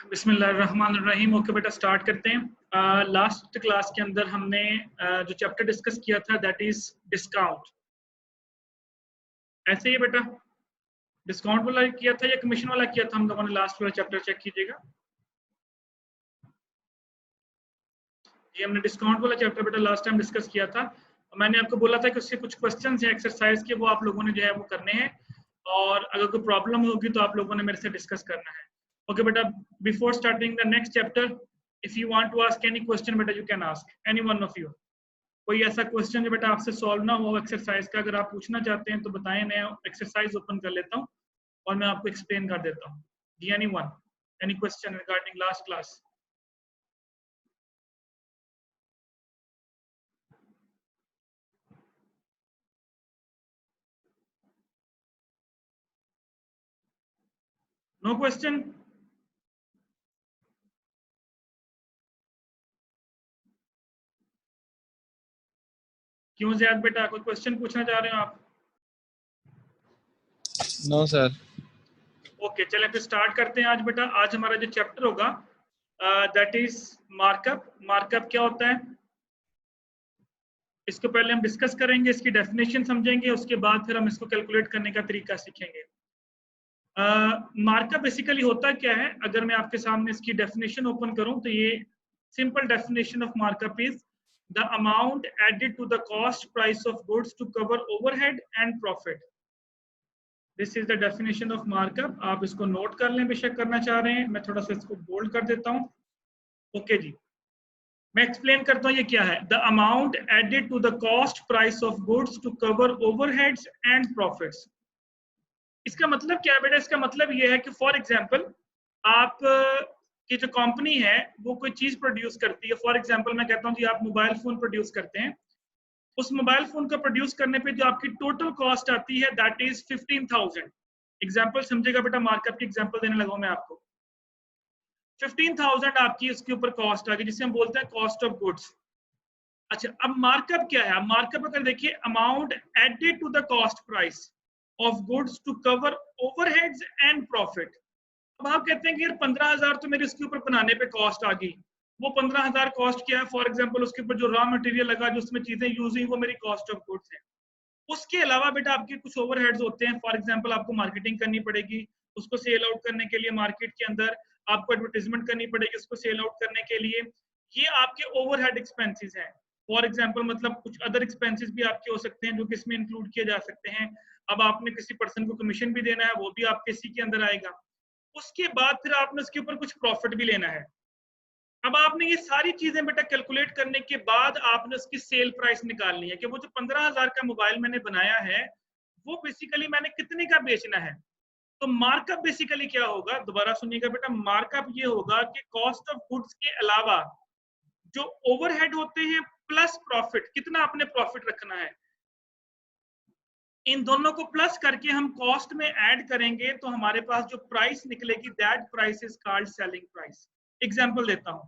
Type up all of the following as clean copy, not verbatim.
बिस्मिल्लाहिर्रहमानिर्रहीम। ओके बेटा, स्टार्ट करते हैं। लास्ट क्लास के अंदर हमने जो चैप्टर डिस्कस किया था दैट इज डिस्काउंट। ऐसे ही बेटा डिस्काउंट वाला किया था या कमीशन वाला किया था हम लोगों ने? लास्ट वाला चैप्टर चेक कीजिएगा ये हमने डिस्काउंट वाला चैप्टर बेटा लास्ट टाइम डिस्कस किया था। मैंने आपको बोला था कि उससे कुछ क्वेश्चंस हैं एक्सरसाइज के, वो आप लोगों ने जो है वो करने हैं, और अगर कोई प्रॉब्लम होगी तो आप लोगों ने मेरे से डिस्कस करना है। ओके बेटा, before starting the next chapter, if you want to ask any question बेटा, you can ask any one of you. कोई ऐसा क्वेश्चन जो बेटा आपसे सॉल्व ना हो एक्सरसाइज का, अगर आप पूछना चाहते हैं तो बताएं, मैं एक्सरसाइज ओपन कर लेता हूँ और मैं आपको एक्सप्लेन कर देता हूँ। जी any one, any question regarding last class? No question? क्यों ज़ियाद बेटा, कोई क्वेश्चन पूछना चाह रहे हो आप? No sir. ओके, चलें फिर स्टार्ट करते हैं। आज बेटा आज हमारा जो चैप्टर होगा दैट इज मार्कअप। मार्कअप क्या होता है इसको पहले हम डिस्कस करेंगे, इसकी डेफिनेशन समझेंगे, उसके बाद फिर हम इसको कैलकुलेट करने का तरीका सीखेंगे। मार्कअप बेसिकली होता क्या है, अगर मैं आपके सामने इसकी डेफिनेशन ओपन करूं तो ये simple definition of markup is the amount added to the cost price of goods to cover overhead and profit. This is the definition of markup. आप इसको नोट कर लें बेशक करना चाह रहे हैं, मैं थोड़ा सा इसको बोल्ड कर देता हूं। ओके जी, मैं एक्सप्लेन करता हूं ये क्या है। The amount added to the cost price of goods to cover overheads and profits. इसका मतलब क्या है बेटा? इसका मतलब ये है कि फॉर एग्जांपल आप की जो कंपनी है वो कोई चीज प्रोड्यूस करती है। फॉर एग्जांपल मैं कहता हूं जी आप मोबाइल फोन प्रोड्यूस करते हैं, उस मोबाइल फोन को प्रोड्यूस करने पे जो आपकी टोटल कॉस्ट आती है दैट इज 15,000। एग्जांपल समझेगा बेटा, मार्कअप की एग्जांपल देने लगा मैं आपको। 15,000 आपकी उसके ऊपर कॉस्ट आ गई, जिसे हम बोलते हैं कॉस्ट ऑफ गुड्स। अच्छा, अब मार्कअप क्या है? मार्कअप अगर देखिए, amount added to the cost price of goods to cover overheads and profit. अब आप कहते हैं कि यार 15,000 तो मेरे इसके ऊपर बनाने पे कॉस्ट आ गई, वो 15,000 कॉस्ट क्या है? फॉर एग्जांपल उसके ऊपर जो रॉ मटेरियल लगा, जो उसमें चीजें यूज हुई, वो मेरी कॉस्ट ऑफ गुड्स है। उसके अलावा बेटा आपके कुछ ओवरहेड्स होते हैं। फॉर एग्जांपल आपको मार्केटिंग करनी पड़ेगी, उसको सेल आउट करने के लिए मार्केट के अंदर आपको एडवर्टाइजमेंट करनी पड़ेगी उसको सेल आउट करने के लिए, ये आपके ओवरहेड एक्सपेंसेस हैं। फॉर एग्जांपल मतलब कुछ अदर एक्सपेंसेस भी आपके हो सकते हैं जो कि इसमें इंक्लूड किए जा सकते हैं। अब आपने किसी पर्सन को कमीशन भी देना है, वो भी आपके इसी के अंदर आएगा। उसके बाद फिर आपने उसके ऊपर कुछ प्रॉफिट भी लेना है। अब आपने ये सारी चीजें बेटा कैलकुलेट करने के बाद आपने उसकी सेल प्राइस निकालनी है कि वो जो 15,000 का मोबाइल मैंने बनाया है वो बेसिकली मैंने कितने का बेचना है। तो मार्कअप बेसिकली क्या होगा, दोबारा सुनिएगा बेटा, मार्कअप ये होगा कि कॉस्ट ऑफ गुड्स के अलावा जो ओवरहेड होते हैं प्लस प्रॉफिट, कितना आपने प्रॉफिट रखना है, इन दोनों को प्लस करके हम कॉस्ट में ऐड करेंगे तो हमारे पास जो प्राइस निकलेगी that price is called selling price. Example देता हूं,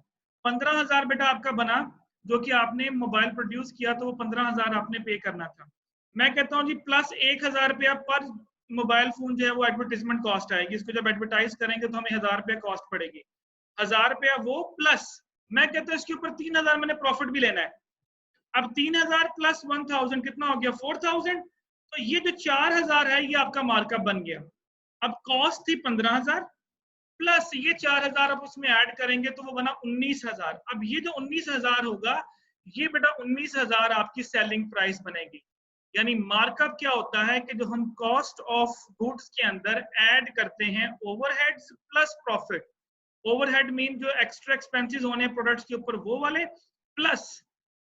15,000 बेटा आपका बना, जो कि आपने मोबाइल प्रोड्यूस किया तो वो 15,000 आपने पे करना था। मैं कहता हूं जी प्लस 1,000 रुपया पर मोबाइल फोन जो है वो एडवर्टाइजमेंट कॉस्ट आएगी। इसको जब एडवर्टाइज करेंगे तो हमें 1,000 रुपया कॉस्ट पड़ेगी। 1,000 रुपया वो प्लस, मैं कहता हूं इसके ऊपर 3,000 मैंने प्रॉफिट भी लेना है। अब 3,000 प्लस 1,000 कितना हो गया? 4,000। तो ये जो 4,000 है ये आपका मार्कअप बन गया। अब कॉस्ट थी 15,000 प्लस ये 4,000 आप उसमें ऐड करेंगे तो वो बना 19,000। अब ये जो 19,000 होगा ये बेटा 19,000 आपकी सेलिंग प्राइस बनेगी। यानी मार्कअप क्या होता है कि जो हम कॉस्ट ऑफ गुड्स के अंदर ऐड करते हैं overheads plus profit. Overhead mean जो एक्स्ट्रा एक्सपेंसेस होने प्रोडक्ट्स के ऊपर वो वाले, प्लस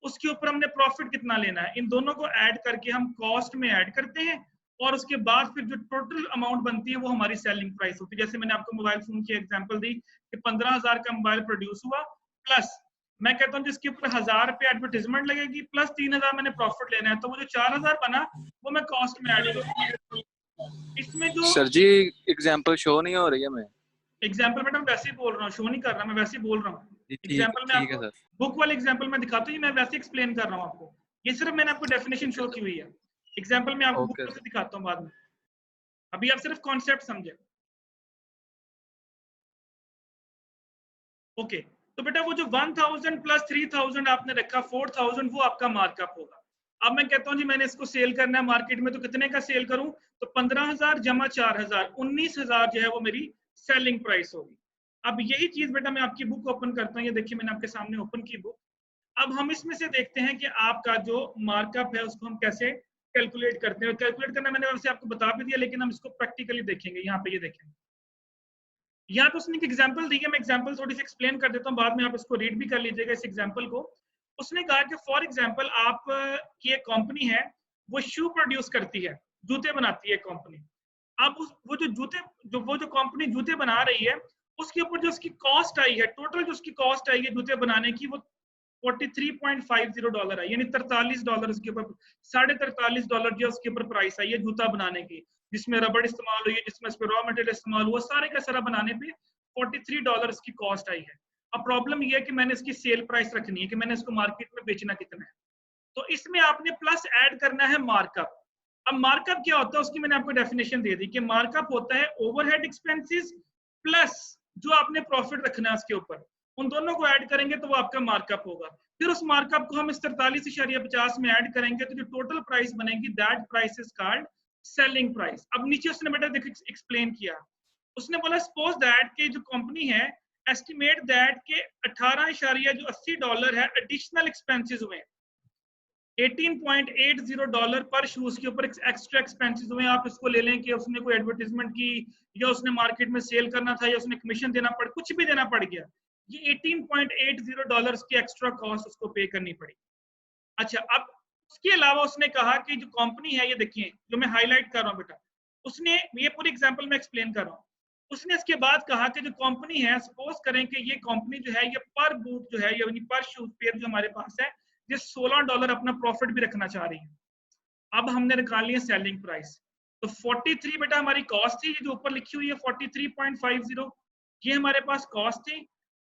उसके ऊपर हमने प्रॉफिट कितना लेना है, इन दोनों को ऐड करके हम कॉस्ट में ऐड करते हैं और उसके बाद फिर जो टोटल अमाउंट बनती है वो हमारी सेलिंग प्राइस होती है। जैसे मैंने आपको मोबाइल फोन की एग्जांपल दी कि 15,000 का मोबाइल प्रोड्यूस हुआ, प्लस मैं कहता हूँ जिसके ऊपर 1,000 रुपये एडवर्टाइजमेंट लगेगी प्लस 3,000 मैंने प्रॉफिट लेना है, तो वो जो 4,000 बना वो मैं कॉस्ट में ऐड करूंगा। इसमें जो सर जी एग्जांपल शो नहीं हो रही है। मैं एग्जाम्पल मैडम वैसे ही बोल रहा हूँ, शो नहीं कर रहा, मैं वैसे ही बोल रहा हूँ। ठीक एग्जाम्पल में ठीक है आपको सर। बुक वाले एग्जाम्पल में दिखाता हूँ, मैं वैसे एक्सप्लेन कर रहा हूँ आपको। ये सिर्फ मैंने आपको डेफिनेशन शो की हुई है। एग्जाम्पल में आपको ओके बुक सर। से दिखाता हूँ बाद में, अभी आप सिर्फ कॉन्सेप्ट समझे। ओके तो बेटा वो जो 1000 प्लस 3000 आपने रखा 4000 वो आपका मार्कअप होगा। अब मैं कहता हूँ जी मैंने इसको सेल करना है मार्केट में, तो कितने का सेल करूं? तो 15000 जमा 4000 19000 जो है वो मेरी सेलिंग प्राइस होगी। अब यही चीज बेटा मैं आपकी बुक ओपन करता हूँ, ये देखिए मैंने आपके सामने ओपन की बुक। अब हम इसमें से देखते हैं कि आपका जो मार्कअप है उसको हम कैसे कैलकुलेट करते हैं। कैलकुलेट करना मैंने वैसे आपको बता भी दिया, लेकिन हम इसको प्रैक्टिकली देखेंगे। यहाँ पे ये देखें, यहाँ पे उसने एक एग्जाम्पल दी है, मैं एग्जाम्पल थोड़ी सी एक्सप्लेन कर देता हूँ, बाद में आप इसको रीड भी कर लीजिएगा इस एग्जाम्पल को। उसने कहा कि फॉर एग्जाम्पल आप की एक कंपनी है, वो शू प्रोड्यूस करती है, जूते बनाती है कंपनी। अब वो जो जूते वो जो कंपनी जूते बना रही है उसके ऊपर जो उसकी कॉस्ट आई है, टोटल जो उसकी कॉस्ट आई है जूते बनाने की, वो $43.50 है, यानी $43 उसके ऊपर, $43.5 जो उसके ऊपर प्राइस आई है जूता बनाने की, जिसमें रबड़ इस्तेमाल हुई है, जिसमें रॉ मटेरियल इस्तेमाल हुआ, सारे का सारा बनाने पे $43 की कॉस्ट आई है। अब प्रॉब्लम ये है कि मैंने इसकी सेल प्राइस रखनी है कि मैंने इसको मार्केट में बेचना कितना है। तो इसमें आपने प्लस ऐड करना है मार्कअप। अब मार्कअप क्या होता है उसकी मैंने आपको डेफिनेशन दे दी कि मार्कअप होता है ओवरहेड एक्सपेंसेस प्लस जो आपने प्रॉफिट रखना है उसके ऊपर, उन दोनों को ऐड करेंगे तो वो आपका मार्कअप होगा। फिर उस मार्कअप को हम इस 43.50 में ऐड करेंगे तो जो टोटल प्राइस बनेगी that price is called selling price. अब नीचे उसने बेटा देखो एक्सप्लेन किया, उसने बोला सपोज दैट कि जो कंपनी है एस्टिमेट दैट के $18.80 है एडिशनल एक्सपेंसेस हुए, $18.80 पर शूज के ऊपर एक्स्ट्रा एक्सपेंसेस हुए। आप इसको ले लें कि उसने कोई एडवर्टाइजमेंट की, या उसने मार्केट में सेल करना था, या उसने कमीशन देना पड़, कुछ भी देना पड़ गया, ये $18.80 की एक्स्ट्रा कॉस्ट उसको पे करनी पड़ी। अच्छा, अब उसके अलावा उसने कहा कि जो कंपनी है, ये देखिए जो मैं हाईलाइट कर रहा हूँ बेटा, उसने ये पूरी एग्जांपल में एक्सप्लेन कर रहा हूँ। उसने इसके बाद कहा कि जो कंपनी है, सपोज करें कि ये कंपनी जो है ये पर बूट जो है, यानी पर शूज पेयर जो हमारे पास है, ये $16 अपना प्रॉफिट भी रखना चाह रही है। अब हमने निकाल लिया सेलिंग प्राइस, तो 43 बेटा हमारी कॉस्ट थी, ये जो ऊपर लिखी हुई है 43.50, ये हमारे पास कॉस्ट थी।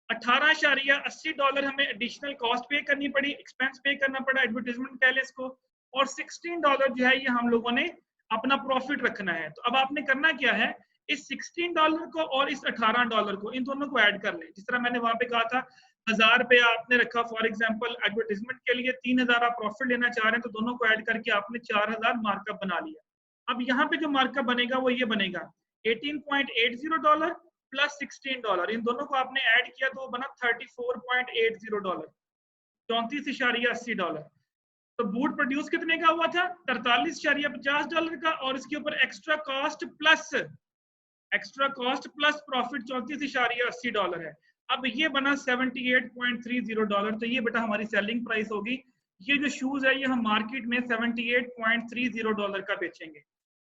$18.80 हमें एडिशनल कॉस्ट पे करनी पड़ी, एक्सपेंस पे करना पड़ा, एडवर्टाइजमेंट कह ले इसको, और $16 जो है ये हम लोगों ने अपना प्रॉफिट रखना है। तो अब आपने करना क्या है, इस $16 को और इस $18 को, इन दोनों को ऐड कर लें। जिस तरह मैंने वहां पे कहा था 1000 रुपये आपने रखा फॉर एग्जांपल एडवर्टाइजमेंट के लिए, 3000 आप प्रॉफिट लेना चाह रहे हैं, तो दोनों को ऐड करके आपने 4000 मार्कअप बना लिया। अब यहाँ पे जो मार्कअप बनेगा वो ये बनेगा $18.80 प्लस $16, इन दोनों को आपने ऐड किया तो वो बना $34.80, $34.80। तो बूट प्रोड्यूस कितने का हुआ था? $43.50 का, और इसके ऊपर एक्स्ट्रा कॉस्ट प्लस प्रॉफिट $34.80 है। अब ये बना $78.30। तो ये बेटा हमारी सेलिंग प्राइस होगी। ये जो शूज है ये हम मार्केट में $78.30 का बेचेंगे।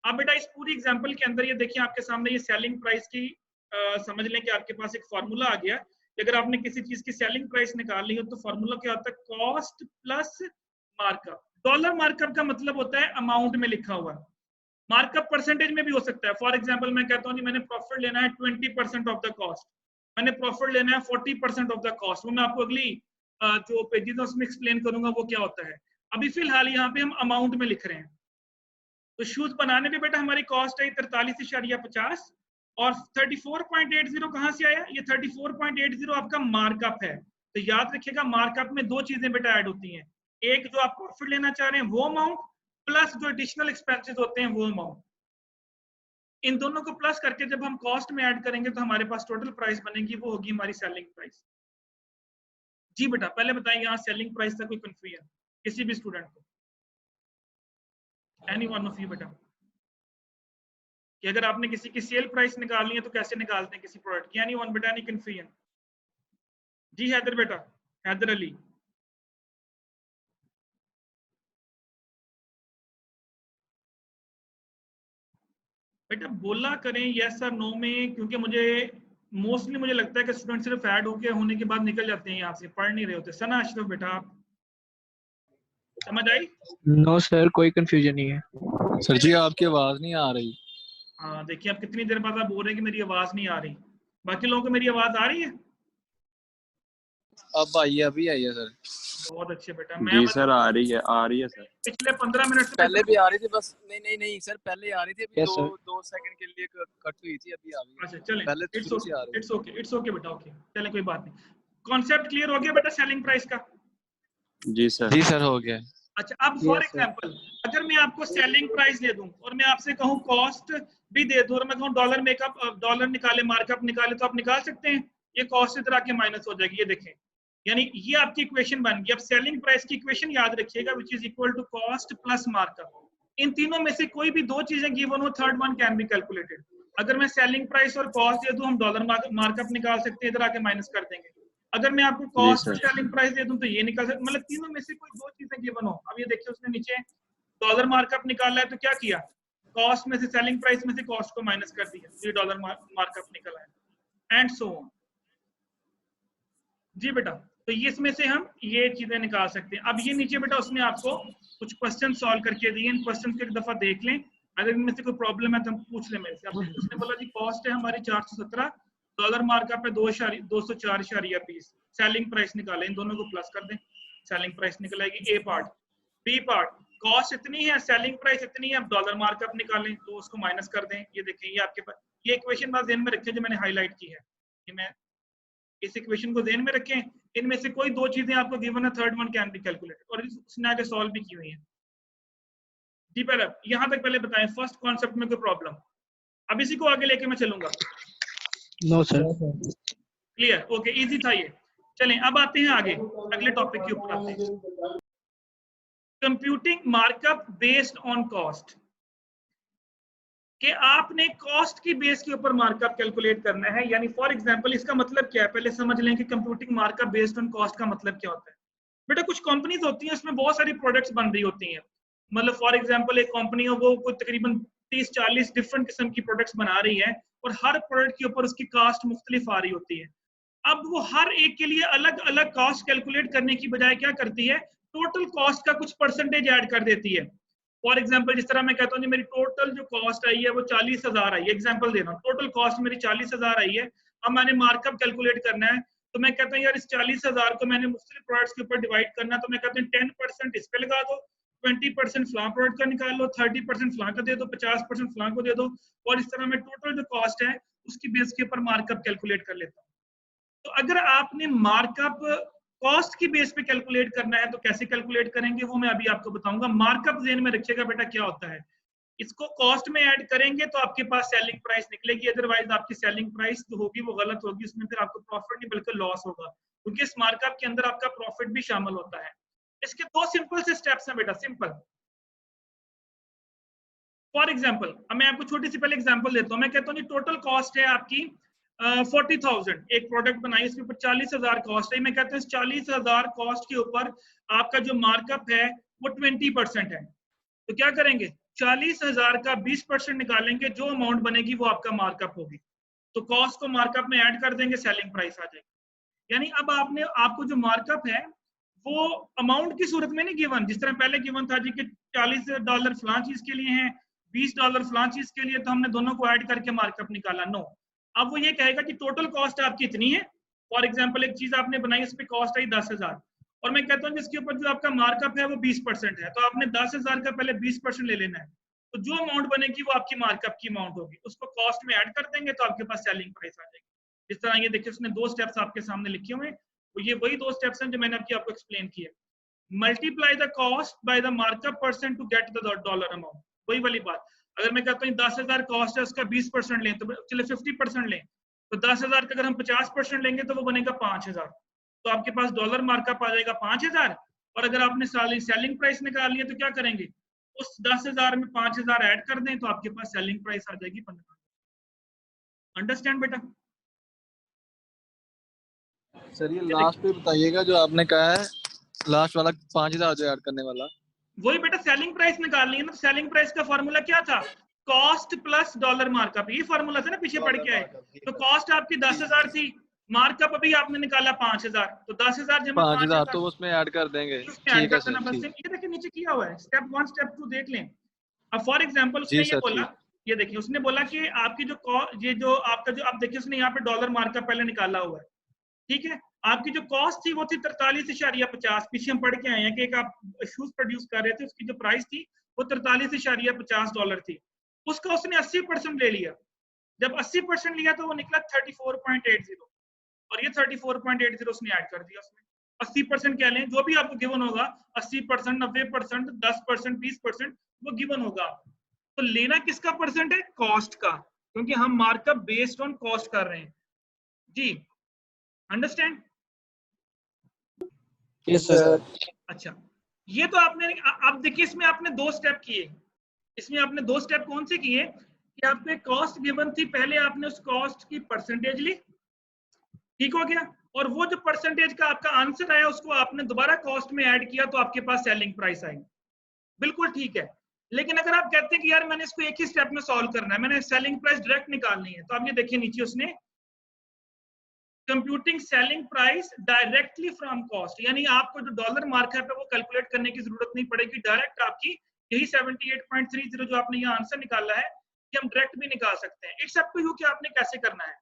अब बेटा इस पूरी एग्जांपल के अंदर ये देखिए आपके सामने ये सेलिंग प्राइस की समझ लें कि आपके पास एक फॉर्मूला आ गया कि अगर आपने किसी चीज की सेलिंग प्राइस निकालनी हो तो फॉर्मूला क्या होता है? Cost plus markup. Dollar markup का मतलब होता है अमाउंट में लिखा हुआ, मार्कअप परसेंटेज में भी हो सकता है। फॉर एग्जांपल मैं कहता हूँ जी मैंने प्रॉफिट लेना है 20% ऑफ द कॉस्ट, मैंने प्रॉफिट लेना है 40% ऑफ द कॉस्ट, वो मैं आपको अगली जो पेजेस है उसमें एक्सप्लेन करूंगा वो क्या होता है। अभी फिलहाल यहाँ पे हम अमाउंट में लिख रहे हैं। तो शूज बनाने पे बेटा हमारी कॉस्ट है 43.50, और 34.80 कहाँ से आया? ये 34.80 आपका मार्कअप है। तो याद रखिएगा मार्कअप में दो चीजें बेटा ऐड होती हैं, एक जो आप प्रॉफिट लेना चाह रहे हैं वो अमाउंट, प्लस जो एडिशनल एक्सपेंसेस होते हैं वो अमाउंट। इन दोनों को प्लस करके जब हम कॉस्ट में ऐड करेंगे तो हमारे पास टोटल प्राइस बनेगी, वो होगी हमारी सेलिंग प्राइस। जी बेटा पहले बताइए यहाँ सेलिंग प्राइस का कोई कंफ्यूजन किसी भी स्टूडेंट को? एनी वन ऑफ यू बेटा, कि अगर आपने किसी की सेल प्राइस निकालनी है तो कैसे निकालते हैं किसी प्रोडक्ट की? एनी वन बेटा, एनी कंफ्यूजन? जी हैदर बेटा, हैदर अली। बेटा बोला करें यस और नो में, क्योंकि मुझे लगता है कि स्टूडेंट सिर्फ ऐड होने के बाद निकल जाते हैं यहाँ से, पढ़ नहीं रहे होते। सना अशरफ बेटा आप समझ आई? नो सर, कोई कंफ्यूजन नहीं है। सर जी आपकी आवाज नहीं आ रही। हाँ देखिए, आप कितनी देर बाद आप बोल रहे हैं कि मेरी आवाज नहीं आ रही, बाकी लोगों को मेरी आवाज आ रही है? अब आई है, अभी आई है सर। बहुत अच्छे बेटा। जी मैं सर, आ रही है सर। पिछले 15 मिनट से पहले भी आ रही थी, बस नहीं सर, पहले आ रही थी, अभी Yes, sir. दो सेकंड के लिए कट हुई थी, अभी आ गई। अच्छा चलें, पहले तो शुरू से आ रही थी। इट्स ओके बेटा, ओके चलें, कोई बात नहीं। कॉन्सेप्ट क्लियर हो गया बेटा सेलिंग प्राइस का? जी सर। जी सर, हो गया। अच्छा, अब फॉर Yes, sir. एग्जांपल अगर मैं आपको सेलिंग प्राइस दे दूं और मैं आपसे कहूं कॉस्ट भी दे दूं और मैं कहूं डॉलर मेकअप, डॉलर निकाले, मार्कअप निकाले, तो आप निकाल सकते हैं? ये कॉस्ट इधर आके माइनस हो जाएगी, ये देखें, यानी ये आपकी इक्वेशन बन गई। अब सेलिंग प्राइस की इक्वेशन याद रखिएगा, which is equal to cost plus markup. इन तीनों में से कोई भी दो चीजें गिवन हो, third one can be calculated. अगर मैं सेलिंग प्राइस और कॉस्ट दे दूं, हम डॉलर मार्कअप निकाल सकते हैं, इधर आके माइनस कर देंगे। अगर मैं आपको जी कॉस्ट सर। और सेलिंग प्राइस दे दूं तो ये निकाल सकते, मतलब तीनों में से कोई दो चीजें गिवन हो। अब ये देखिए उसने नीचे डॉलर मार्कअप निकाला है, तो क्या किया, कॉस्ट में से सेलिंग प्राइस में से कॉस्ट को माइनस कर दिया, तो ये डॉलर मार्कअप निकला है, एंड सो ऑन। जी बेटा, तो ये इसमें से हम ये चीजें निकाल सकते हैं। अब ये नीचे बेटा उसने आपको कुछ क्वेश्चन सॉल्व करके दिए, इन क्वेश्चन को एक दफा देख लें, अगर इनमें से कोई प्रॉब्लम है तो हम पूछ लें मेरे से। अब उसने बोला जी कॉस्ट है हमारी 417, डॉलर मार्कअप है 204.20, सेलिंग प्राइस निकालें, इन दोनों को प्लस कर दें, सेलिंग प्राइस निकल आएगी। ए पार्ट। बी पार्ट, कॉस्ट इतनी है, सेलिंग प्राइस इतनी है, अब डॉलर मार्कअप निकालें, तो उसको माइनस कर दें। ये देखें, ये आपके पास ये इक्वेशन बात ध्यान में रखें जो मैंने हाईलाइट की है, ये मैं इस इक्वेशन को ध्यान में रखें। इनमें से कोई दो चीजें आपको गिवन है, third one can be calculated, और उसने आगे सॉल्व भी की हुई है। जी पहले यहां तक पहले बताएं, फर्स्ट कॉन्सेप्ट में कोई प्रॉब्लम? अब इसी को आगे लेके मैं चलूंगा। No, sir. Clear, okay, easy था ये। चलें अब आते हैं आगे, अगले टॉपिक के ऊपर आते हैं। Computing markup based on cost, कि आपने कॉस्ट की बेस के ऊपर मार्कअप कैलकुलेट करना है। यानी फॉर एग्जांपल इसका मतलब क्या है, पहले समझ लें कि computing markup based on cost का मतलब क्या होता है। बेटा कुछ कंपनीज होती हैं, उसमें बहुत सारी प्रोडक्ट्स बन रही होती हैं, मतलब फॉर एग्जांपल एक कंपनी है, वो कोई तकरीबन 30-40 डिफरेंट किस्म की प्रोडक्ट्स बना रही है, और हर प्रोडक्ट के ऊपर उसकी कास्ट मुख्तलिफ आ रही होती है। अब वो हर एक के लिए अलग अलग कॉस्ट कैलकुलेट करने की बजाय क्या करती है, टोटल कॉस्ट का कुछ परसेंटेज ऐड कर देती है। फॉर एग्जाम्पल जिस तरह मैं कहता हूँ मेरी टोटल जो कॉस्ट आई है वो 40,000 आई है, एग्जाम्पल दे रहा हूँ, टोटल कॉस्ट मेरी 40,000 आई है। अब मैंने मार्कअप कैलकुलेट करना है, तो मैं कहता हूँ यार इस 40,000 को मैंने मुख्तलिफ प्रोडक्ट्स के ऊपर डिवाइड करना, तो मैं कहता हूँ 10% इस पे लगा दो, 20% फलां प्रोडक्ट का निकाल लो, 30% फलां का दे दो, 50% फलां को दे दो, और इस तरह मैं टोटल जो कॉस्ट है उसकी बेस के ऊपर मार्कअप कैलकुलेट कर लेता हूँ। तो अगर आपने मार्कअप कॉस्ट की बेस पे कैलकुलेट करना है तो कैसे कैलकुलेट करेंगे, वो मैं अभी आपको बताऊंगा। मार्कअप ज़हन में रखिएगा बेटा क्या होता है, इसको कॉस्ट में ऐड करेंगे तो आपके पास सेलिंग प्राइस निकलेगी, अदरवाइज आपकी सेलिंग प्राइस जो होगी वो गलत होगी, उसमें फिर आपको प्रॉफिट नहीं बल्कि लॉस होगा, क्योंकि इस मार्कअप के अंदर आपका प्रॉफिट भी शामिल होता है। इसके दो सिंपल से स्टेप्स हैं बेटा, सिंपल। फॉर एग्जाम्पल मैं आपको छोटी सी पहले एग्जाम्पल देता हूँ। मैं कहता हूँ टोटल कॉस्ट है आपकी 40,000, एक प्रोडक्ट बनाई, इसके ऊपर 40,000 कॉस्ट है। मैं कहता हूँ 40,000 कॉस्ट के ऊपर आपका जो मार्कअप है वो 20% है। तो क्या करेंगे, 40,000 का 20% निकालेंगे, जो अमाउंट बनेगी वो आपका मार्कअप होगी। तो कॉस्ट को मार्कअप में ऐड कर देंगे, सेलिंग प्राइस आ जाएगी। यानी अब आपको जो मार्कअप है वो अमाउंट की सूरत में नहीं गिवन, जिस तरह पहले गिवन था जी कि $40 फलां चीज के लिए है, $20 फलां चीज के लिए, तो हमने दोनों को ऐड करके मार्कअप निकाला। नो, अब वो ये कहेगा कि टोटल कॉस्ट आपकी इतनी है। फॉर एग्जांपल एक चीज आपने बनाई, इस पे कॉस्ट आई 10,000, और मैं कहता हूँ जिसके ऊपर जो आपका मार्कअप है वो 20% है, तो आपने 10,000 का पहले 20% ले लेना है, तो जो अमाउंट बनेगी वो आपकी मार्कअप की अमाउंट होगी, उसको कॉस्ट में ऐड कर देंगे तो आपके पास सेलिंग प्राइस आ जाएगी। जिस तरह ये देखिए उसने दो स्टेप्स आपके सामने लिखे हुए हैं, तो ये वही दो स्टेप्स हैं जो मैंने आपको एक्सप्लेन किए। Multiply the cost by the markup percent to get the dollar amount, वही वाली बात। अगर मैं कहता हूँ 10,000 कॉस्ट है, उसका 20% लें, तो चलिए 50% लें, तो 10,000 का अगर हम 50% लेंगे तो वो बनेगा 5,000, तो आपके पास डॉलर मार्कअप आ जाएगा 5,000। और अगर आपने सेलिंग प्राइस निकालनी है तो क्या करेंगे, उस 10,000 में 5,000 ऐड कर दें तो आपके पास सेलिंग प्राइस आ जाएगी 15,000। अंडरस्टैंड बेटा? सर ये लास्ट पे बताइएगा जो आपने कहा है, लास्ट वाला 5,000 जो ऐड करने वाला। वही बेटा सेलिंग प्राइस निकालनी है ना, सेलिंग प्राइस का फॉर्मूला क्या था, कॉस्ट प्लस डॉलर मार्कअप, ये फॉर्मूला था ना, पीछे पढ़ के आए। तो कॉस्ट आपकी 10,000 थी, मार्कअप अभी आपने निकाला 5,000, तो 10,000 जमा 5,000 तो उसमें ऐड कर देंगे। ठीक है सर, ठीक। ये देखिए नीचे किया हुआ है, स्टेप 1 स्टेप 2 देख लें। अब फॉर एग्जांपल उसने जी ये सर, बोला, ठीक। ये देखिए उसने बोला कि आपकी जो ये जो आपका जो, अब देखिए उसने यहाँ पे डॉलर मार्कअप पहले निकाला हुआ है, ठीक है। आपकी जो कॉस्ट थी वो थी 43.50, पीछे हम पढ़ के आए हैं कि एक आप शूज प्रोड्यूस कर रहे थे, उसकी जो प्राइस थी वो 43.50 डॉलर थी। उसका उसने 80% ले लिया। जब 80% लिया तो वो निकला 34.80, और ये 34.80 उसने ऐड कर दिया उसमें। 80% कह लें, जो भी आपको गिवन होगा, 80%, 90%, 10%, 20%, वो गिवन होगा। तो लेना किसका परसेंट है? कॉस्ट का, क्योंकि हम मार्कअप बेस्ड ऑन कॉस्ट कर रहे हैं। जी, अंडरस्टैंड? Yes sir. अच्छा, ये तो आपने, आप देखिए इसमें आपने 2 स्टेप किए। इसमें आपने 2 स्टेप कौन से किए कि आपको एक कॉस्ट गिवन थी, पहले आपने उस कॉस्ट की परसेंटेज ली, ठीक हो गया, और वो जो परसेंटेज का आपका आंसर आया उसको आपने दोबारा कॉस्ट में ऐड किया तो आपके पास सेलिंग प्राइस आई। बिल्कुल ठीक है। लेकिन अगर आप कहते हैं कि यार मैंने इसको एक ही स्टेप में सॉल्व करना है, मैंने सेलिंग प्राइस डायरेक्ट निकालनी है, तो आप ये देखिए नीचे उसने computing selling price directly from cost, यानी आपको जो डॉलर मार्कअप है वो कैलकुलेट करने की जरूरत नहीं पड़ेगी, डायरेक्ट आपकी यही 78.30 जो आपने यहाँ आंसर निकाला है कि हम डायरेक्ट भी निकाल सकते हैं। इट्स अप टू यू कि आपने कैसे करना है।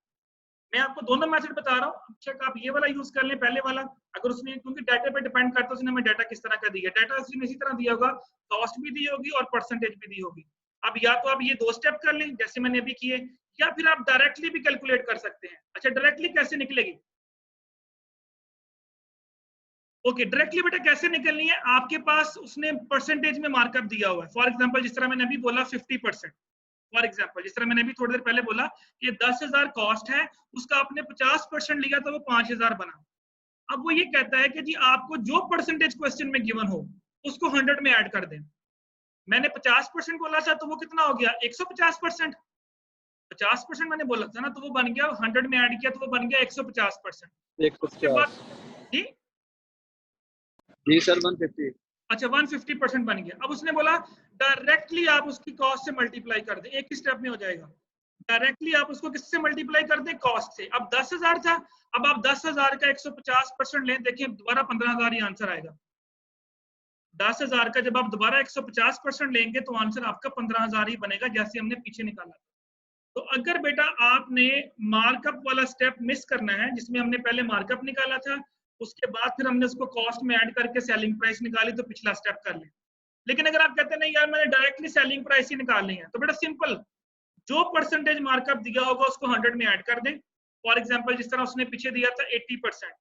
मैं आपको दोनों मेथड बता रहा हूँ, चेक आप ये वाला यूज कर लें, पहले वाला। अगर उसने, क्योंकि डाटा पे डिपेंड करता है उसने हमें डाटा किस तरह का दिया, डाटा उसने इसी तरह दिया होगा, कॉस्ट भी दी होगी और परसेंटेज भी दी होगी। अब या तो आप ये 2 स्टेप कर लें जैसे मैंने अभी किए, या फिर आप डायरेक्टली भी कैलकुलेट कर सकते हैं। अच्छा, डायरेक्टली कैसे निकलेगी? ओके, डायरेक्टली बेटा कैसे निकलनी है, आपके पास उसने परसेंटेज में मार्कअप दिया हुआ है। फॉर एग्जांपल जिस तरह मैंने अभी बोला 50%, फॉर एग्जांपल जिस तरह मैंने अभी थोड़ी देर पहले बोला कि 10,000 कॉस्ट है, उसका आपने 50% लिया तो वो 5,000 बना। अब वो ये कहता है कि जी आपको जो परसेंटेज क्वेश्चन में गिवन हो उसको 100 में ऐड कर दें। मैंने 50% बोला था तो वो कितना हो गया? 150%। 50% मैंने बोला था ना, तो वो बन गया, 100 में ऐड किया तो वो बन गया 150%। उसके बाद 150 जी जी सर 150। अच्छा 150% बन गया। अब उसने बोला डायरेक्टली आप उसकी कॉस्ट से मल्टीप्लाई कर दें, एक ही स्टेप में हो जाएगा। डायरेक्टली आप उसको किससे मल्टीप्लाई कर दें? कॉस्ट से। अब 10,000 था, अब आप 10,000 का 150% लें, देखिए दोबारा 15,000 ही आंसर आएगा। 10,000 का जब आप दोबारा 150% लेंगे तो आंसर आपका 15,000 ही बनेगा, जैसे हमने पीछे निकाला। तो अगर बेटा आपने मार्कअप वाला स्टेप मिस करना है, जिसमें हमने पहले मार्कअप निकाला था, उसके बाद फिर हमने उसको कॉस्ट में ऐड करके सेलिंग प्राइस निकाली, तो पिछला स्टेप कर लें। लेकिन अगर आप कहते हैं नहीं यार मैंने डायरेक्टली सेलिंग प्राइस ही निकालनी है, तो बेटा सिंपल, जो परसेंटेज मार्कअप दिया होगा उसको 100 में ऐड कर दें। फॉर एग्जांपल जिस तरह उसने पीछे दिया था 80%,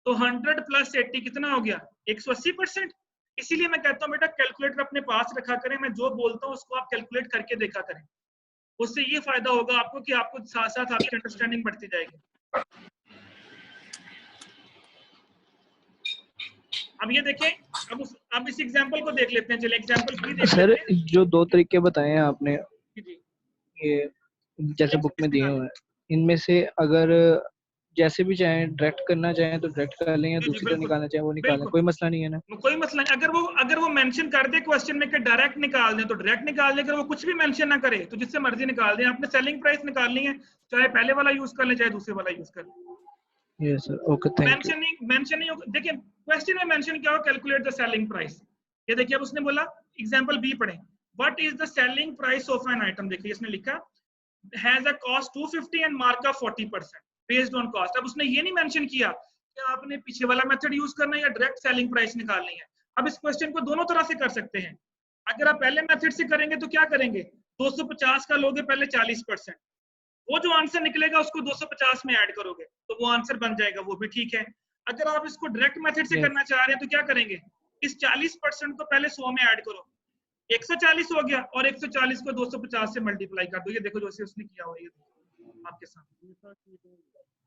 तो 100 प्लस 80 कितना हो गया? 180%। इसीलिए मैं कहता हूँ बेटा कैलकुलेटर अपने पास रखा करें, मैं जो बोलता हूँ उसको आप कैलकुलेट करके देखा करें। उससे ये फायदा होगा आपको कि आपको साथ साथ आपकी अंडरस्टैंडिंग बढ़ती जाएगी। अब ये देखें, अब इस एग्जांपल को देख लेते हैं। चलिए एग्जांपल भी देख सर लेते हैं। जो 2 तरीके बताए हैं आपने, जी ये जैसे बुक में दिए हुए हैं, इनमें से अगर जैसे भी चाहें डायरेक्ट करना चाहें तो डायरेक्ट कर लें, या जी जी, दूसरी तरह बिल्कुल निकालना चाहें वो निकालें, बिल्कुल, कोई मसला नहीं है ना? कोई मसला नहीं। अगर वो मेंशन कर दे क्वेश्चन में कि डायरेक्ट निकाल दें तो डायरेक्ट निकाल दें, अगर वो कुछ भी मेंशन ना करे तो जिससे मर्जी निकाल दें। आपने सेलिंग प्राइस निकालनी है, चाहे पहले वाला यूज कर लें चाहे दूसरे वाला यूज कर लें। Yes sir, okay, thank you. Mention नहीं होगा। देखिए क्वेश्चन में मेंशन क्या हो, कैलकुलेट द सेलिंग प्राइस। ये देखिए अब उसने बोला, एग्जांपल बी पढ़ें, what is the selling price of an item. देखिए इसने लिखा has a cost 250 and markup 40% based on cost. अब उसने ये नहीं मेंशन किया कि आपने पीछे वाला मेथड यूज करना है या डायरेक्ट सेलिंग प्राइस निकालनी है। अब इस क्वेश्चन को दोनों तरह से कर सकते हैं। अगर आप पहले मेथड से करेंगे तो क्या करेंगे, 250 का लोगे पहले 40%, वो जो आंसर निकलेगा उसको 250 में ऐड करोगे तो वो आंसर बन जाएगा, वो भी ठीक है। अगर आप इसको डायरेक्ट मेथड से करना चाह रहे हैं तो क्या करेंगे, इस 40% को पहले 100 में ऐड करो, 140 हो गया, और 140 को 250 से मल्टीप्लाई कर दो। ये देखो जैसे उसने किया हुआ, ये आपके साथ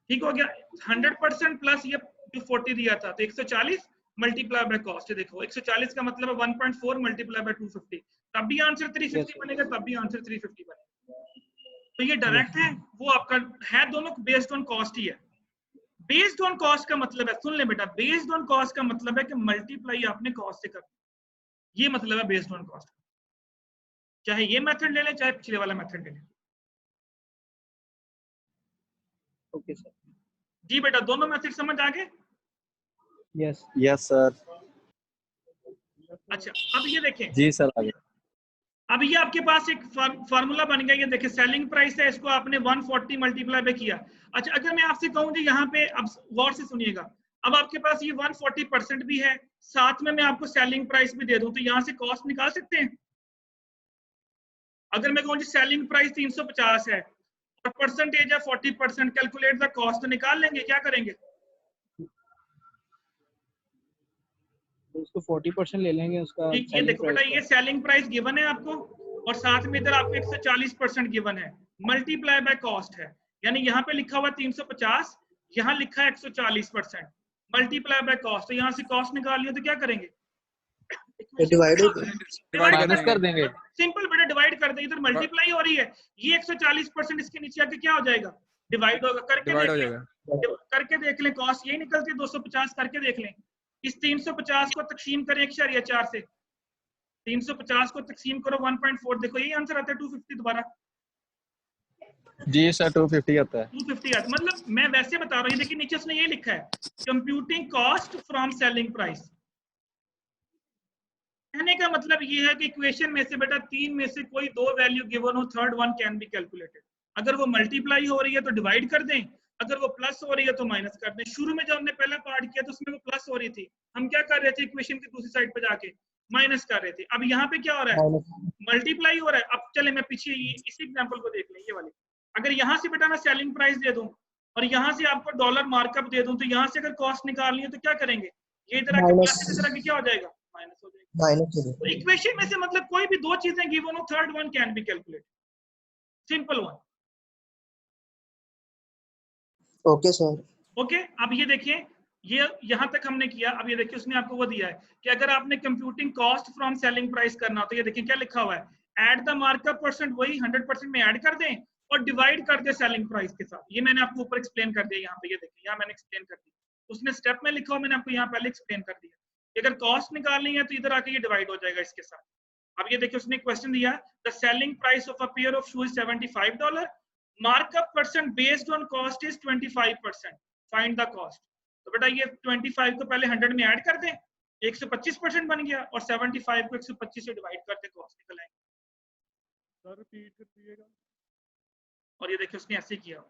ठीक हो गया। 100% प्लस ये जो 40 दिया था, तो 140 मल्टीप्लाई बाय कॉस्ट। देखो 140 का मतलब है 1.4 मल्टीप्लाई बाय 250, तब भी आंसर 350 बनेगा, तब भी आंसर 350 बनेगा। तो ये डायरेक्ट है, वो आपका है, दोनों बेस्ड ऑन कॉस्ट ही है। बेस्ड ऑन कॉस्ट का मतलब है, सुन ले बेटा, बेस्ड ऑन कॉस्ट का मतलब है कि मल्टीप्लाई आपने कॉस्ट से करना, ये मतलब है बेस्ड ऑन कॉस्ट। चाहे ये मेथड ले लें चाहे पिछले वाला मेथड ले लें। Okay sir. जी बेटा, दोनों मेथड समझ आ गए? Yes yes sir. अच्छा अब ये देखें, जी सर आगे। अब ये आपके पास एक फार्मूला बन गया, ये देखिए सेलिंग प्राइस है, इसको आपने 140 मल्टीप्लाई पे किया। अच्छा अगर मैं आपसे कहूँ जी यहाँ पे, अब गौर से सुनिएगा, अब आपके पास ये 140% भी है, साथ में मैं आपको सेलिंग प्राइस भी दे दूं, तो यहाँ से कॉस्ट निकाल सकते हैं। अगर मैं कहूँ जी सेलिंग प्राइस 350 है और परसेंटेज है 40%, कैलकुलेट द कॉस्ट, तो निकाल लेंगे, क्या करेंगे? उसको 40% ले लेंगे उसका। ठीक, ये देखो बेटा, ये सेलिंग प्राइस गिवन है आपको और साथ में इधर आपको 140% गिवन है, मल्टीप्लाई बाय कॉस्ट है, यानी यहाँ पे लिखा हुआ 350, यहाँ लिखा है 140%, मल्टीप्लाई बाय कॉस्ट, तो यहाँ से कॉस्ट निकाल लिया तो क्या करेंगे? माइनस कर देंगे। सिंपल बेटा, डिवाइड कर देंगे, इधर मल्टीप्लाई हो रही है, ये 140% इसके नीचे आके क्या हो जाएगा? डिवाइड होगा। करके देख लें, कॉस्ट यही निकलती है 250, करके देख लें। इस 350 को तकसीम करें 1.4 से, 350 को तकसीम करो 1.4, देखो यही आंसर आता है 250 दोबारा। जी सर 250 आता है। 250 आता, मतलब मैं वैसे बता रहा हूँ, देखिए नीचे उसने ये लिखा है, computing cost from selling price. कहने का मतलब ये है कि इक्वेशन में से बेटा 3 में से कोई 2 वैल्यू गिवन हो, third one can be calculated. अगर वो मल्टीप्लाई हो रही है तो डिवाइड कर दें, अगर वो प्लस हो रही है तो माइनस कर दें। शुरू में जब हमने पहला पार्ट किया तो उसमें वो प्लस हो रही थी, हम क्या कर रहे थे, इक्वेशन की दूसरी साइड पे जाके माइनस कर रहे थे। अब यहाँ पे क्या हो रहा है, मल्टीप्लाई हो रहा है। अब चले मैं पीछे इसी एग्जांपल को देख लें, ये वाली, अगर यहाँ से बेटा मैं सेलिंग प्राइस दे दूं और यहाँ से आपको डॉलर मार्कअप दे दूं, तो यहाँ से अगर कॉस्ट निकालनी है तो क्या करेंगे, ये इधर आके प्लस, इधर आके क्या हो जाएगा, माइनस हो जाएगा। तो इक्वेशन में से मतलब कोई भी 2 चीजें गिवन हो, third one can be calculated, simple one. Okay sir. Okay, अब ये देखिए, ये यहां तक हमने किया। अब ये देखिए उसने आपको वो दिया है कि अगर आपने computing cost from selling price करना, तो ये देखिए क्या लिखा हुआ है, ऐड द मार्कअप परसेंट, वही 100% में ऐड कर दें और डिवाइड कर दें सेलिंग प्राइस के साथ। ये मैंने आपको ऊपर एक्सप्लेन कर दिया, यहाँ पे ये देखिए, यहाँ मैंने एक्सप्लेन कर दिया, उसने स्टेप में लिखा हुआ, मैंने आपको यहाँ पहले एक्सप्लेन कर दिया। अगर कॉस्ट निकालनी है तो इधर आके ये डिवाइड हो जाएगा इसके साथ। अब ये देखिए उसने क्वेश्चन दिया, the selling price of a pair of shoes $75, markup percent based on cost is 25%, find the cost. तो बेटा ये 25 को पहले 100 में ऐड कर दें, 125% बन गया, और 75 को 125 से डिवाइड करते कॉस्ट निकल आएगी। रिपीट कर दीजिएगा। और ये देखिए उसने ऐसे किया,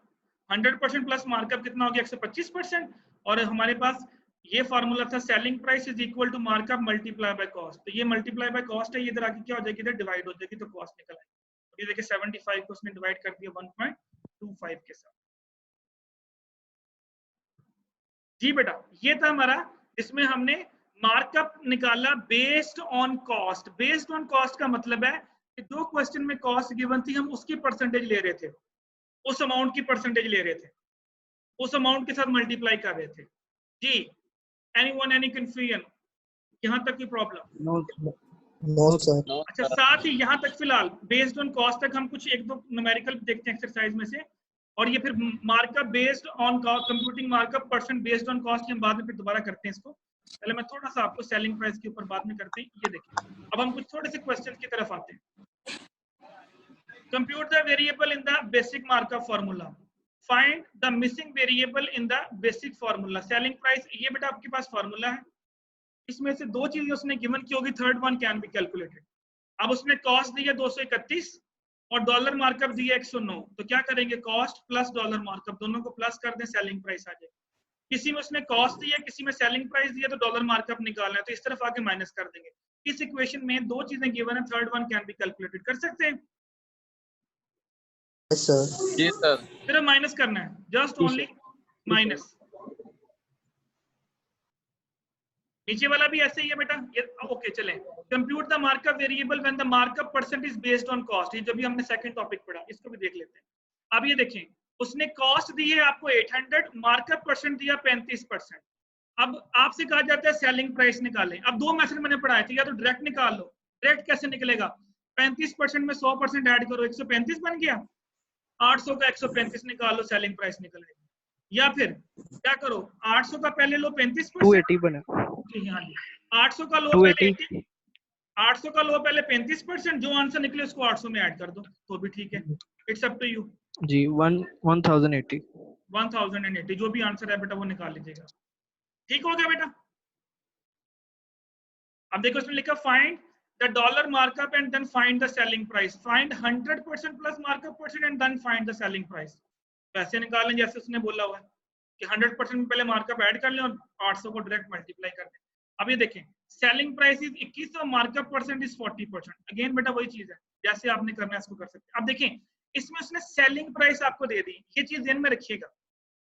100% प्लस मार्कअप कितना हो गया, 125%, और हमारे पास ये फार्मूला था selling price is equal to markup multiply by cost. तो ये मल्टीप्लाई बाय कॉस्ट है, ये इधर आके क्या हो जाएगी, इधर डिवाइड हो जाएगी, तो कॉस्ट निकल आएगी। ये देखिए 75 को उसने डिवाइड कर दिया 1.25 के साथ। जी बेटा, ये था हमारा, इसमें हमने मार्कअप निकाला based on cost. Based on cost का मतलब है कि जो क्वेश्चन में कॉस्ट गिवन थी हम उसकी परसेंटेज ले रहे थे, उस अमाउंट की परसेंटेज ले रहे थे, उस अमाउंट के साथ मल्टीप्लाई कर रहे थे। जी, एनीवन, एनी कंफ्यूजन, यहाँ तक की प्रॉब्लम? No sir. अच्छा, साथ ही यहाँ तक फिलहाल बेस्ड ऑन कॉस्ट तक हम कुछ 1-2 न्यूमेरिकल देखते हैं एक्सरसाइज में से, और ये फिर markup based on computing markup percent based on cost हम बाद में फिर दोबारा करते हैं इसको। पहले मैं थोड़ा सा आपको सेलिंग प्राइस के ऊपर बाद में करते हैं। ये देखिए, अब हम कुछ थोड़े से क्वेश्चन की तरफ आते हैं। Compute the variable in the basic markup formula, find the missing variable in the basic formula. Selling price, ये बेटा आपके पास फॉर्मूला है, इसमें से 2 चीजें उसने गिवन की होगी, third one can be calculated. अब उसने कॉस्ट दी है 231 और डॉलर मार्कअप दिया 109, तो क्या करेंगे, कॉस्ट प्लस डॉलर मार्कअप दोनों को प्लस कर दें, सेलिंग प्राइस आ जाएगी। किसी में उसने कॉस्ट दी है, किसी में सेलिंग प्राइस दिया, तो डॉलर मार्कअप निकालना है, तो इस तरफ आके माइनस कर देंगे। इस इक्वेशन में 2 चीजें गिवन है, third one can be calculated. कर सकते हैं? Yes sir. जी सर। सिर्फ माइनस करना है, जस्ट ओनली माइनस। नीचे वाला भी ऐसे ही है बेटा, ये ओके। चलें, compute the markup variable when the markup percent is based on cost, ये जो भी हमने सेकंड टॉपिक पढ़ा, इसको भी देख लेते हैं। अब ये देखें, उसने कॉस्ट दी है आपको 800, मार्कअप परसेंट दिया 35%। अब आपसे कहा जाता है सेलिंग प्राइस निकालें। अब 2 मेथड मैंने पढ़ाए थे, या तो डायरेक्ट निकाल लो। डायरेक्ट कैसे निकलेगा, 35% में 100% ऐड करो, 135 बन गया, 800 का 135 निकाल लो, सेलिंग प्राइस निकलेगा। या फिर क्या करो, 800 का पहले लो 35%, 280 बना। हाँ जी, 800 का लो 280, पहले 800 का लो पहले 35%, जो आंसर निकले उसको 800 में ऐड कर दो तो भी ठीक है। It's up to you. जी 1080 1080, जो भी आंसर है बेटा वो निकाल लीजिएगा। ठीक हो गया बेटा? अब देखो उसने लिखा find the dollar markup and then find the selling price. Find 100% plus markup percent and then find the selling price. वैसे निकालें जैसे उसने बोला हुआ है कि 100% में पहले मार्कअप ऐड कर लें और 800 को डायरेक्ट मल्टीप्लाई कर दें। अब ये देखें, सेलिंग प्राइस इज 21 और मार्कअप परसेंट इज 40%। अगेन बेटा वही चीज है, जैसे आपने करना है इसको कर सकते हैं। अब देखें, इसमें उसने सेलिंग प्राइस आपको दे दी, ये चीज ध्यान में रखिएगा।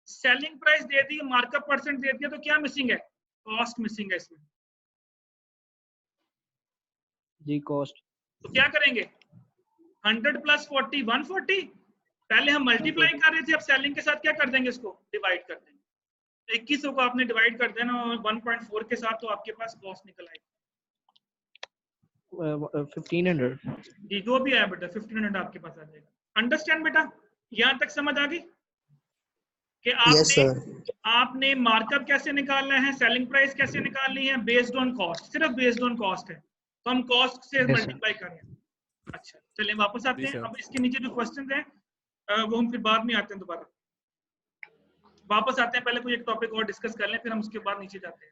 सेलिंग प्राइस दे दी, मार्कअप परसेंट दे दिया, तो क्या मिसिंग है? कॉस्ट मिसिंग है इसमें जी, कॉस्ट। तो क्या करेंगे? 100 प्लस 40 140। पहले हम मल्टीप्लाई कर रहे थे, अब सेलिंग के साथ क्या कर देंगे? इसको डिवाइड कर देंगे। 2100 को आपने डिवाइड कर देना 1.4 के साथ, तो आपके पास कॉस्ट निकल आएगी 1500 जी, जो भी है बेटा 1500 आपके पास आ जाएगा। अंडरस्टैंड बेटा? यहाँ तक समझ आ गई कि यस आपने सर। आपने मार्कअप कैसे निकालना है, सेलिंग प्राइस कैसे निकालनी है? बेस्ड ऑन कॉस्ट, सिर्फ बेस्ड ऑन कॉस्ट है, तो हम कॉस्ट से मल्टीप्लाई कर रहे हैं। अच्छा चलिए वापस आते हैं। अब इसके नीचे जो क्वेश्चन हैं वो हम फिर बाद में आते हैं, दोबारा वापस आते हैं। पहले कोई एक टॉपिक और डिस्कस कर लें, फिर हम उसके बाद नीचे जाते हैं।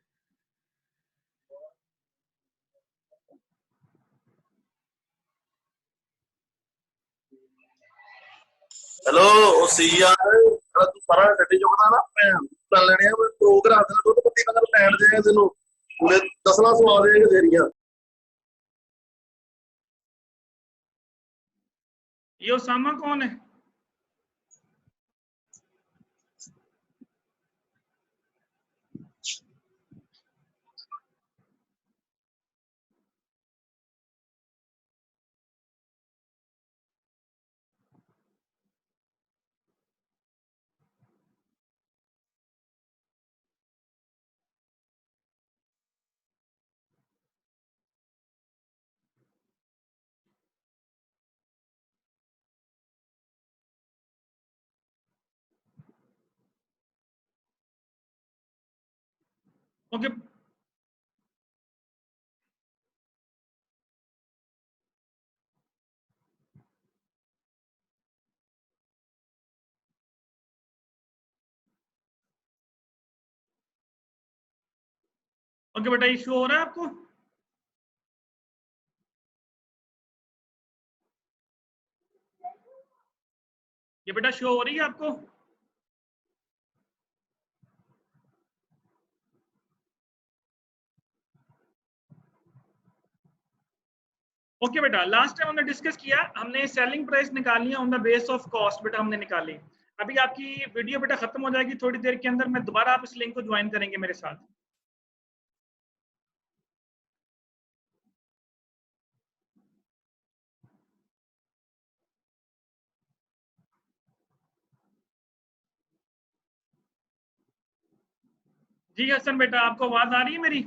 हेलो ओ सीया तू सारा ਗੱਡੀ ਚੋਂ ਪਤਾ ਨਾ ਭੈਣ ਚੱਲ ਲੈਣੇ ਆ ਪ੍ਰੋਗਰਾਮ ਦਾ ਦੁੱਧ ਪੱਤੀ ਨਗਰ ਲੈਣ ਦੇ ਆ ਤੈਨੂੰ ਉਹਨੇ ਦਸਣਾ ਸਵਾ ਦੇ ਤੇਰੀਆਂ। ये ओसामा कौन है? ओके ओके बेटा, ये शो हो रहा है आपको? ये बेटा शो हो रही है आपको? ओके बेटा, लास्ट टाइम हमने डिस्कस किया, हमने सेलिंग प्राइस निकाली है on the base of cost बेटा, हमने निकाली। अभी आपकी वीडियो बेटा खत्म हो जाएगी थोड़ी देर के अंदर, मैं दोबारा आप इस लिंक को ज्वाइन करेंगे मेरे साथ। जी हसन बेटा, आपको आवाज आ रही है मेरी?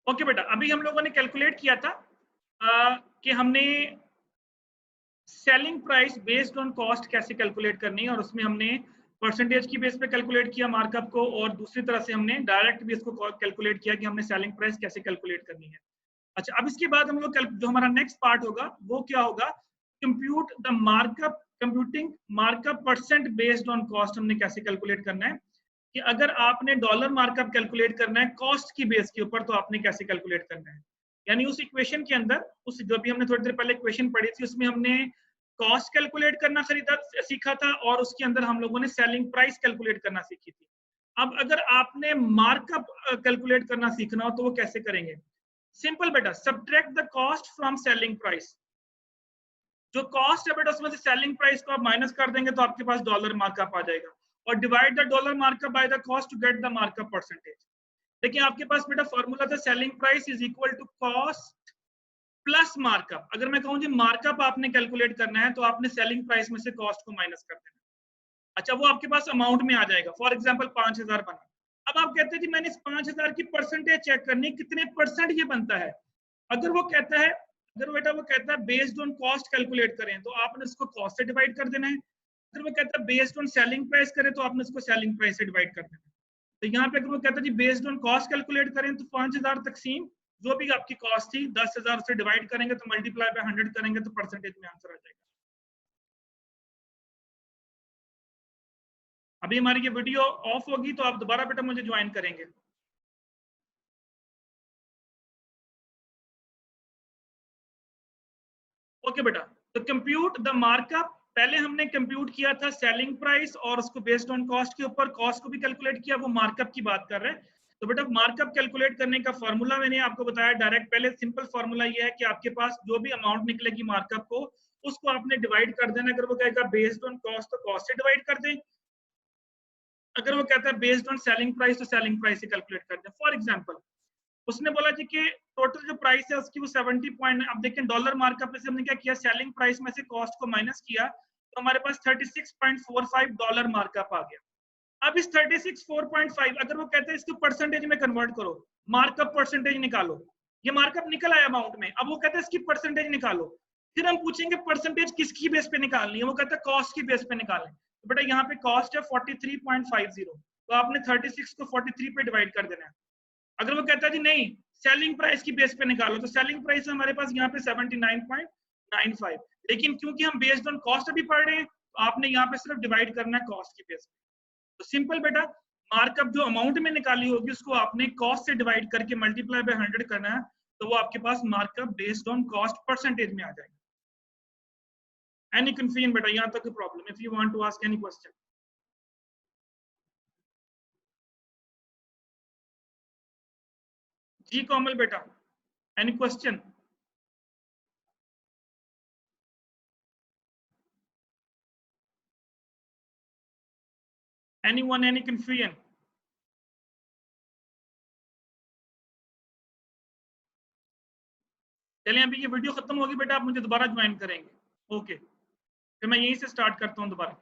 ओके बेटा, अभी हम लोगों ने कैलकुलेट किया था कि हमने selling price based on cost कैसे कैलकुलेट करनी है, और उसमें हमने परसेंटेज की बेस पे कैलकुलेट किया मार्कअप को, और दूसरी तरह से हमने डायरेक्ट भी इसको कैलकुलेट किया कि हमने सेलिंग प्राइस कैसे कैलकुलेट करनी है। अच्छा, अब इसके बाद हम लोग जो हमारा नेक्स्ट पार्ट होगा वो क्या होगा? Compute the markup, computing markup percent based on cost हमने कैसे कैलकुलेट करना है, कि अगर आपने डॉलर मार्कअप कैलकुलेट करना है कॉस्ट की बेस के ऊपर, तो आपने कैसे कैलकुलेट करना है। यानी उस इक्वेशन के अंदर, उस जो भी हमने थोड़ी देर पहले इक्वेशन पढ़ी थी, उसमें हमने कॉस्ट कैलकुलेट करना सीखा था, और उसके अंदर हम लोगों ने सेलिंग प्राइस कैलकुलेट करना सीखी थी। अब अगर आपने मार्कअप कैलकुलेट करना सीखना हो तो वो कैसे करेंगे? सिंपल बेटा, subtract the cost from selling price. जो कॉस्ट है बेटा उसमें से सेलिंग प्राइस को आप माइनस कर देंगे तो आपके पास डॉलर मार्कअप आ जाएगा, और divide the dollar markup by the cost to get the markup percentage. देखिए आपके पास बेटा फॉर्मूला था, selling price is equal to cost plus markup. अगर मैं कहूं जी मार्कअप आपने कैलकुलेट करना है, तो आपने सेलिंग प्राइस में से कॉस्ट को माइनस कर देना। अच्छा, वो आपके पास अमाउंट में आ जाएगा। फॉर एग्जांपल 5000 बना, अब आप कहते हैं जी मैंने इस 5000 की परसेंटेज चेक करनी, कितने परसेंट ये बनता है। अगर वो कहता है, अगर बेटा वो कहता है बेस्ड ऑन कॉस्ट कैलकुलेट करें, तो आपने उसको कॉस्ट से डिवाइड कर देना है। अगर वो कहता है बेस्ड ऑन सेलिंग प्राइस करें, तो आपने उसको सेलिंग प्राइस से डिवाइड कर देना है। तो यहाँ पे अगर वो कहता है जी बेस्ड ऑन कॉस्ट कैलकुलेट करें, तो 5000 तकसीम जो भी आपकी कॉस्ट थी 10,000 से डिवाइड करेंगे तो मल्टीप्लाई बाय 100 करेंगे तो परसेंटेज में आंसर आ जाएगा। अभी हमारी ये वीडियो ऑफ होगी तो आप दोबारा बेटा मुझे ज्वाइन करेंगे। ओके बेटा, तो कंप्यूट द मार्कअप, पहले हमने कंप्यूट किया था सेलिंग प्राइस और उसको बेस्ड ऑन कॉस्ट के ऊपर कॉस्ट को भी कैलकुलेट किया, वो मार्कअप की बात कर रहे हैं। तो बेटा मार्कअप कैलकुलेट करने का फॉर्मूला मैंने आपको बताया डायरेक्ट, पहले सिंपल फॉर्मूला ये है कि आपके पास जो भी अमाउंट निकलेगी मार्कअप को उसको आपने डिवाइड कर देना। अगर वो कहेगा बेस्ड ऑन कॉस्ट तो कॉस्ट से डिवाइड कर दें, अगर वो कहता है बेस्ड ऑन सेलिंग प्राइस तो सेलिंग प्राइस से कैलकुलेट कर दें। फॉर एग्जांपल उसने बोला जी कि टोटल जो प्राइस है उसकी वो 70 पॉइंट, अब देखें डॉलर मार्कअप में से हमने क्या किया, सेलिंग प्राइस में से कॉस्ट को माइनस किया तो हमारे पास 36.45 डॉलर मार्कअप आ गया। अब इस 36.45 अगर वो कहते हैं इसको परसेंटेज में कन्वर्ट करो, मार्कअप परसेंटेज निकालो, ये मार्कअप निकल आया अमाउंट में, अब वो कहते हैं इसकी परसेंटेज निकालो, फिर हम पूछेंगे परसेंटेज किसकी बेस पे निकालनी है, वो कहता है कॉस्ट की बेस पे निकालें। तो बेटा यहाँ पे कॉस्ट है 43.50, तो आपने 36 को 43 पे डिवाइड कर देना है। अगर वो कहता है जी नहीं सेलिंग प्राइस की बेस पे निकालो, तो सेलिंग प्राइस हमारे पास यहाँ पे 79.95, लेकिन क्योंकि हम बेस्ड ऑन कॉस्ट अभी पढ़ रहे हैं तो आपने यहाँ पे सिर्फ डिवाइड करना है कॉस्ट की बेस पे। तो सिंपल बेटा मार्कअप जो अमाउंट में निकाली होगी उसको आपने कॉस्ट से डिवाइड करके मल्टीप्लाई बाय 100 करना है, तो वो आपके पास markup based on cost percentage में आ जाएगा। एनी कंफ्यूजन बेटा, यहाँ तक problem? If you want to ask any question. जी कोमल बेटा, any question? Anyone, any confusion? चलिए अभी ये वीडियो खत्म होगी बेटा, आप मुझे दोबारा ज्वाइन करेंगे। ओके, फिर मैं यहीं से स्टार्ट करता हूँ दोबारा।